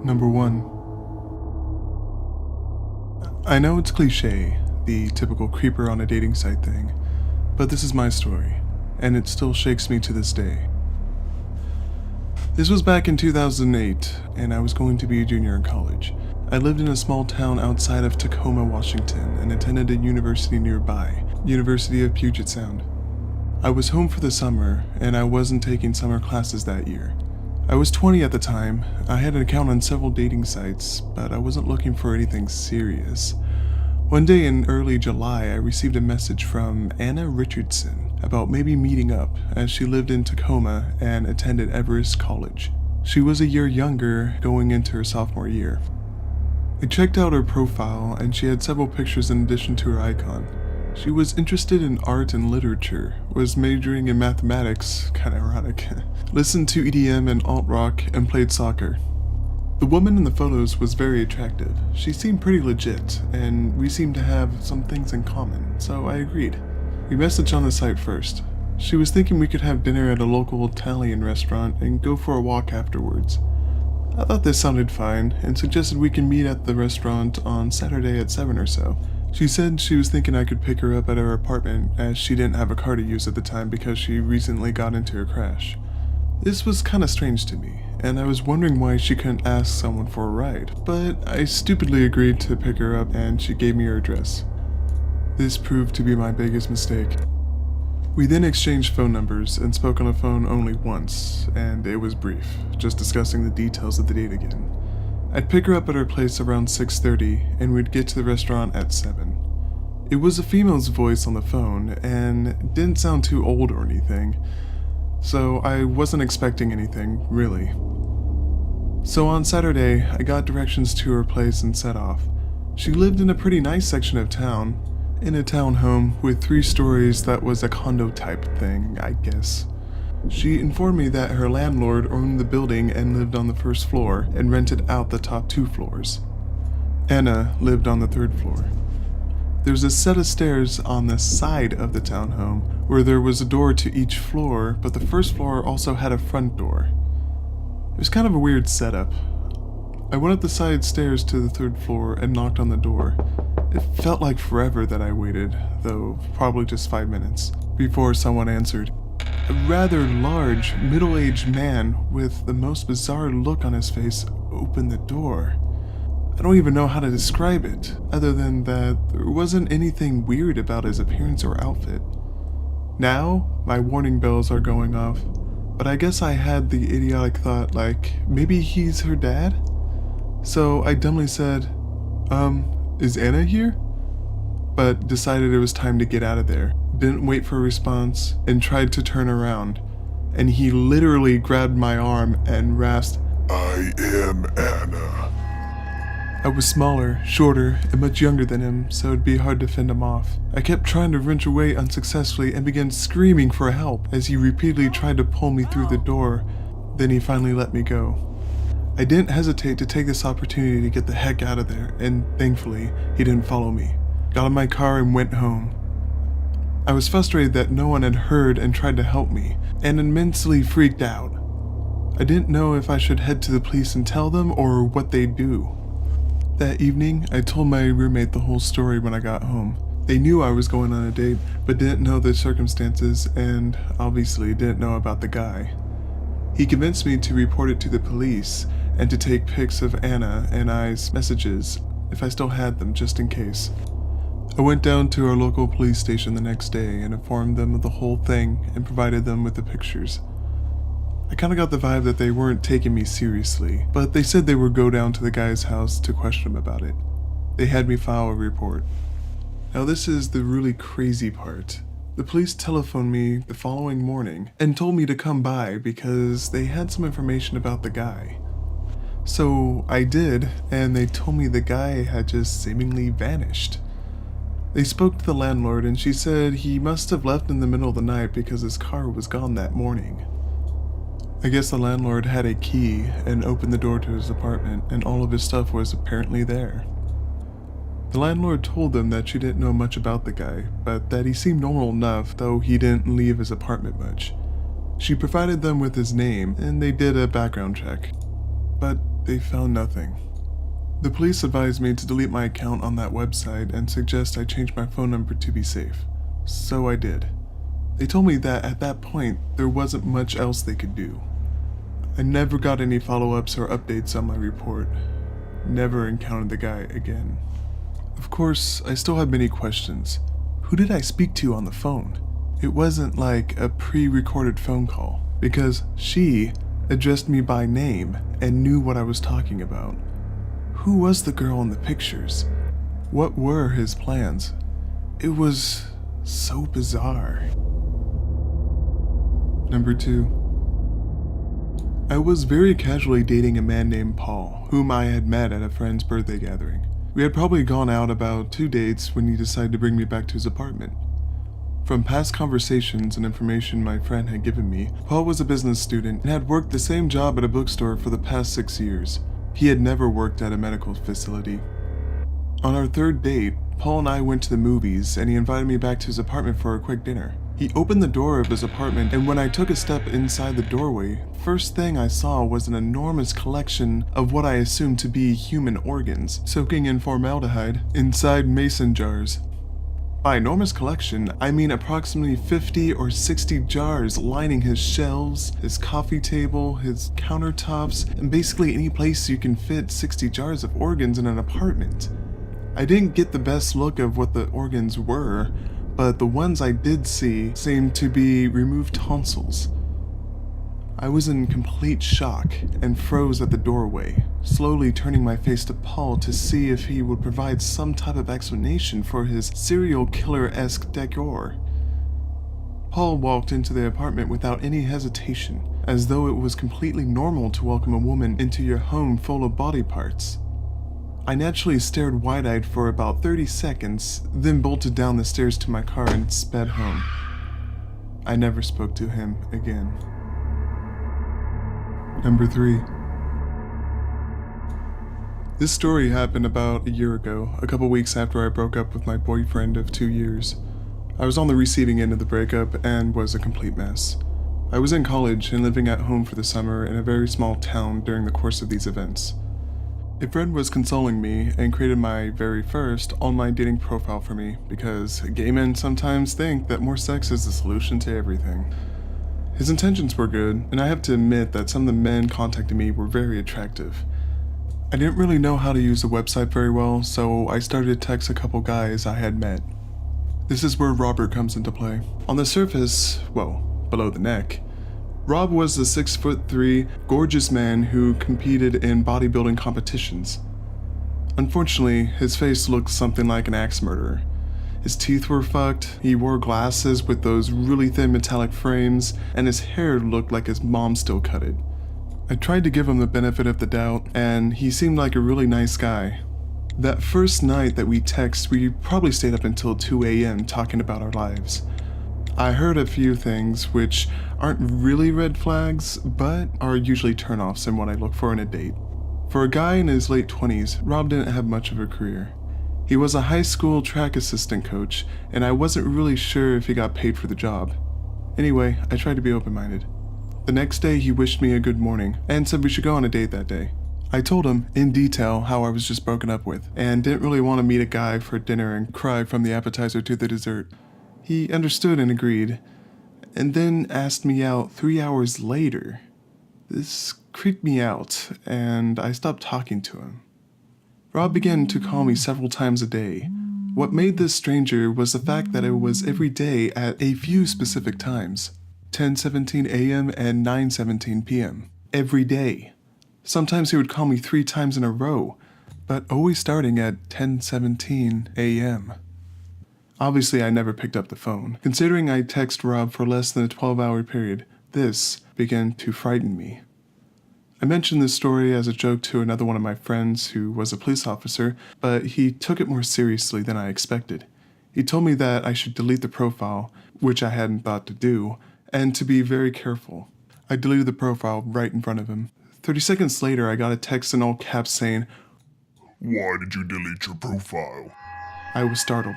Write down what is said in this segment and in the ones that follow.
Number 1. I know it's cliche, the typical creeper on a dating site thing, but this is my story, and it still shakes me to this day. This was back in 2008, and I was going to be a junior in college. I lived in a small town outside of Tacoma, Washington, and attended a university nearby, University of Puget Sound. I was home for the summer, and I wasn't taking summer classes that year. I was 20 at the time. I had an account on several dating sites, but I wasn't looking for anything serious. One day in early July, I received a message from Anna Richardson about maybe meeting up, as she lived in Tacoma and attended Everest College. She was a year younger, going into her sophomore year. I checked out her profile, and she had several pictures in addition to her icon. She was interested in art and literature, was majoring in mathematics, kinda ironic, listened to EDM and alt-rock, and played soccer. The woman in the photos was very attractive. She seemed pretty legit, and we seemed to have some things in common, so I agreed. We messaged on the site first. She was thinking we could have dinner at a local Italian restaurant and go for a walk afterwards. I thought this sounded fine, and suggested we can meet at the restaurant on Saturday at 7 or so. She said she was thinking I could pick her up at her apartment, as she didn't have a car to use at the time because she recently got into a crash. This was kinda strange to me, and I was wondering why she couldn't ask someone for a ride, but I stupidly agreed to pick her up, and she gave me her address. This proved to be my biggest mistake. We then exchanged phone numbers and spoke on the phone only once, and it was brief, just discussing the details of the date again. I'd pick her up at her place around 6:30, and we'd get to the restaurant at 7. It was a female's voice on the phone, and didn't sound too old or anything, so I wasn't expecting anything, really. So on Saturday, I got directions to her place and set off. She lived in a pretty nice section of town, in a townhome with 3 stories that was a condo type thing, I guess. She informed me that her landlord owned the building and lived on the first floor and rented out the top 2 floors. Anna lived on the 3rd floor. There's a set of stairs on the side of the townhome where there was a door to each floor, but the first floor also had a front door. It was kind of a weird setup. I went up the side stairs to the 3rd floor and knocked on the door. It felt like forever that I waited, though probably just 5 minutes, before someone answered. A rather large, middle-aged man with the most bizarre look on his face opened the door. I don't even know how to describe it, other than that there wasn't anything weird about his appearance or outfit. Now, my warning bells are going off, but I guess I had the idiotic thought like, maybe he's her dad? So I dumbly said, is Anna here? But decided it was time to get out of there. Didn't wait for a response, and tried to turn around, and he literally grabbed my arm and rasped, "I am Anna." I was smaller, shorter, and much younger than him, so it'd be hard to fend him off. I kept trying to wrench away unsuccessfully and began screaming for help as he repeatedly tried to pull me through the door. Then he finally let me go. I didn't hesitate to take this opportunity to get the heck out of there, and thankfully, he didn't follow me. Got in my car and went home. I was frustrated that no one had heard and tried to help me, and immensely freaked out. I didn't know if I should head to the police and tell them or what they'd do. That evening, I told my roommate the whole story when I got home. They knew I was going on a date, but didn't know the circumstances and obviously didn't know about the guy. He convinced me to report it to the police and to take pics of Anna and I's messages if I still had them, just in case. I went down to our local police station the next day and informed them of the whole thing and provided them with the pictures. I kinda got the vibe that they weren't taking me seriously, but they said they would go down to the guy's house to question him about it. They had me file a report. Now this is the really crazy part. The police telephoned me the following morning and told me to come by because they had some information about the guy. So I did, and they told me the guy had just seemingly vanished. They spoke to the landlord, and she said he must have left in the middle of the night because his car was gone that morning. I guess the landlord had a key and opened the door to his apartment, and all of his stuff was apparently there. The landlord told them that she didn't know much about the guy, but that he seemed normal enough, though he didn't leave his apartment much. She provided them with his name, and they did a background check. But they found nothing. The police advised me to delete my account on that website and suggest I change my phone number to be safe. So I did. They told me that at that point, there wasn't much else they could do. I never got any follow-ups or updates on my report. Never encountered the guy again. Of course, I still have many questions. Who did I speak to on the phone? It wasn't like a pre-recorded phone call, because she addressed me by name and knew what I was talking about. Who was the girl in the pictures? What were his plans? It was so bizarre. Number 2. I was very casually dating a man named Paul, whom I had met at a friend's birthday gathering. We had probably gone out about 2 dates when he decided to bring me back to his apartment. From past conversations and information my friend had given me, Paul was a business student and had worked the same job at a bookstore for the past 6 years. He had never worked at a medical facility. On our 3rd date, Paul and I went to the movies and he invited me back to his apartment for a quick dinner. He opened the door of his apartment, and when I took a step inside the doorway, first thing I saw was an enormous collection of what I assumed to be human organs, soaking in formaldehyde inside mason jars. By enormous collection, I mean approximately 50 or 60 jars lining his shelves, his coffee table, his countertops, and basically any place you can fit 60 jars of organs in an apartment. I didn't get the best look of what the organs were, but the ones I did see seemed to be removed tonsils. I was in complete shock and froze at the doorway, slowly turning my face to Paul to see if he would provide some type of explanation for his serial killer-esque decor. Paul walked into the apartment without any hesitation, as though it was completely normal to welcome a woman into your home full of body parts. I naturally stared wide-eyed for about 30 seconds, then bolted down the stairs to my car and sped home. I never spoke to him again. Number 3. This story happened about a year ago, a couple weeks after I broke up with my boyfriend of 2 years. I was on the receiving end of the breakup and was a complete mess. I was in college and living at home for the summer in a very small town during the course of these events. A friend was consoling me and created my very first online dating profile for me because gay men sometimes think that more sex is the solution to everything. His intentions were good, and I have to admit that some of the men contacting me were very attractive. I didn't really know how to use the website very well, so I started to text a couple guys I had met. This is where Robert comes into play. On the surface, well, below the neck, Rob was a 6'3", gorgeous man who competed in bodybuilding competitions. Unfortunately, his face looked something like an axe murderer. His teeth were fucked, he wore glasses with those really thin metallic frames, and his hair looked like his mom still cut it. I tried to give him the benefit of the doubt, and he seemed like a really nice guy. That first night that we texted, we probably stayed up until 2 a.m. talking about our lives. I heard a few things which aren't really red flags, but are usually turnoffs in what I look for in a date. For a guy in his late 20s, Rob didn't have much of a career. He was a high school track assistant coach, and I wasn't really sure if he got paid for the job. Anyway, I tried to be open-minded. The next day he wished me a good morning, and said we should go on a date that day. I told him, in detail, how I was just broken up with, and didn't really want to meet a guy for dinner and cry from the appetizer to the dessert. He understood and agreed, and then asked me out 3 hours later. This creeped me out, and I stopped talking to him. Rob began to call me several times a day. What made this stranger was the fact that it was every day at a few specific times, 10:17 a.m. and 9:17 p.m. Every day. Sometimes he would call me 3 times in a row, but always starting at 10:17 a.m. Obviously, I never picked up the phone. Considering I texted Rob for less than a 12-hour period, this began to frighten me. I mentioned this story as a joke to another one of my friends who was a police officer, but he took it more seriously than I expected. He told me that I should delete the profile, which I hadn't thought to do, and to be very careful. I deleted the profile right in front of him. 30 seconds later, I got a text in all caps saying, "Why did you delete your profile?" I was startled.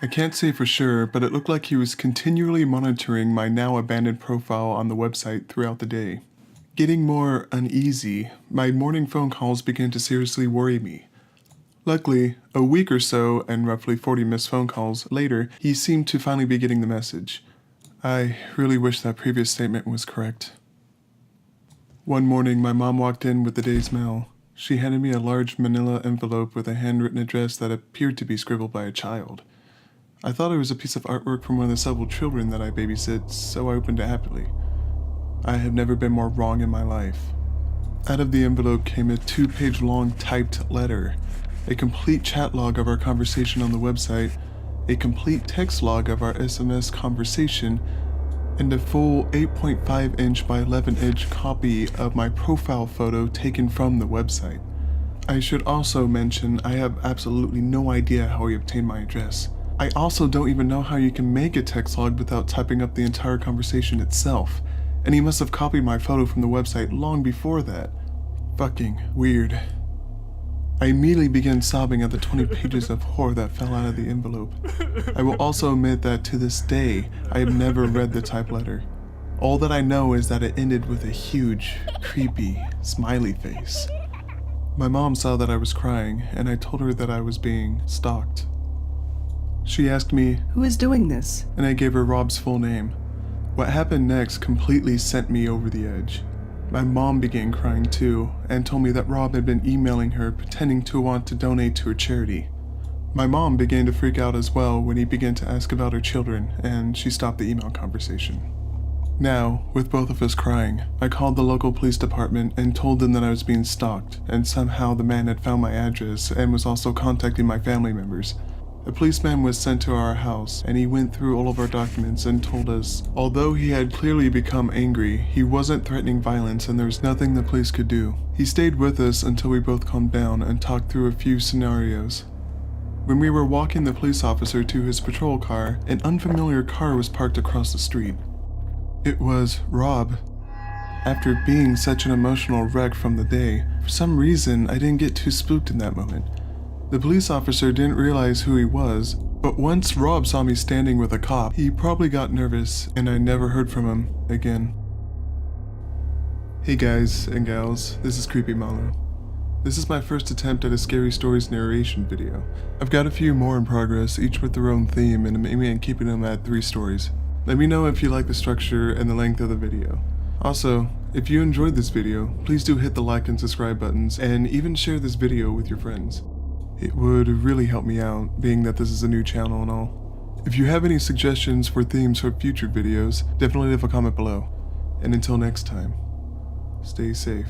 I can't say for sure, but it looked like he was continually monitoring my now abandoned profile on the website throughout the day. Getting more uneasy, my morning phone calls began to seriously worry me. Luckily, a week or so and roughly 40 missed phone calls later, he seemed to finally be getting the message. I really wish that previous statement was correct. One morning, my mom walked in with the day's mail. She handed me a large manila envelope with a handwritten address that appeared to be scribbled by a child. I thought it was a piece of artwork from one of the several children that I babysit, so I opened it happily. I have never been more wrong in my life. Out of the envelope came a 2-page long typed letter, a complete chat log of our conversation on the website, a complete text log of our SMS conversation, and a full 8.5-inch by 11-inch copy of my profile photo taken from the website. I should also mention I have absolutely no idea how he obtained my address. I also don't even know how you can make a text log without typing up the entire conversation itself, and he must have copied my photo from the website long before that. Fucking weird. I immediately began sobbing at the 20 pages of horror that fell out of the envelope. I will also admit that to this day, I have never read the typed letter. All that I know is that it ended with a huge, creepy, smiley face. My mom saw that I was crying, and I told her that I was being stalked. She asked me, "Who is doing this?" and I gave her Rob's full name. What happened next completely sent me over the edge. My mom began crying too, and told me that Rob had been emailing her pretending to want to donate to her charity. My mom began to freak out as well when he began to ask about her children, and she stopped the email conversation. Now, with both of us crying, I called the local police department and told them that I was being stalked, and somehow the man had found my address and was also contacting my family members. A policeman was sent to our house, and he went through all of our documents and told us, although he had clearly become angry, he wasn't threatening violence and there was nothing the police could do. He stayed with us until we both calmed down and talked through a few scenarios. When we were walking the police officer to his patrol car, an unfamiliar car was parked across the street. It was Rob. After being such an emotional wreck from the day, for some reason I didn't get too spooked in that moment. The police officer didn't realize who he was, but once Rob saw me standing with a cop, he probably got nervous, and I never heard from him again. Hey guys and gals, this is Creepy Malo. This is my first attempt at a Scary Stories narration video. I've got a few more in progress, each with their own theme, and I'm aiming at keeping them at 3 stories. Let me know if you like the structure and the length of the video. Also, if you enjoyed this video, please do hit the like and subscribe buttons, and even share this video with your friends. It would really help me out, being that this is a new channel and all. If you have any suggestions for themes for future videos, definitely leave a comment below. And until next time, stay safe.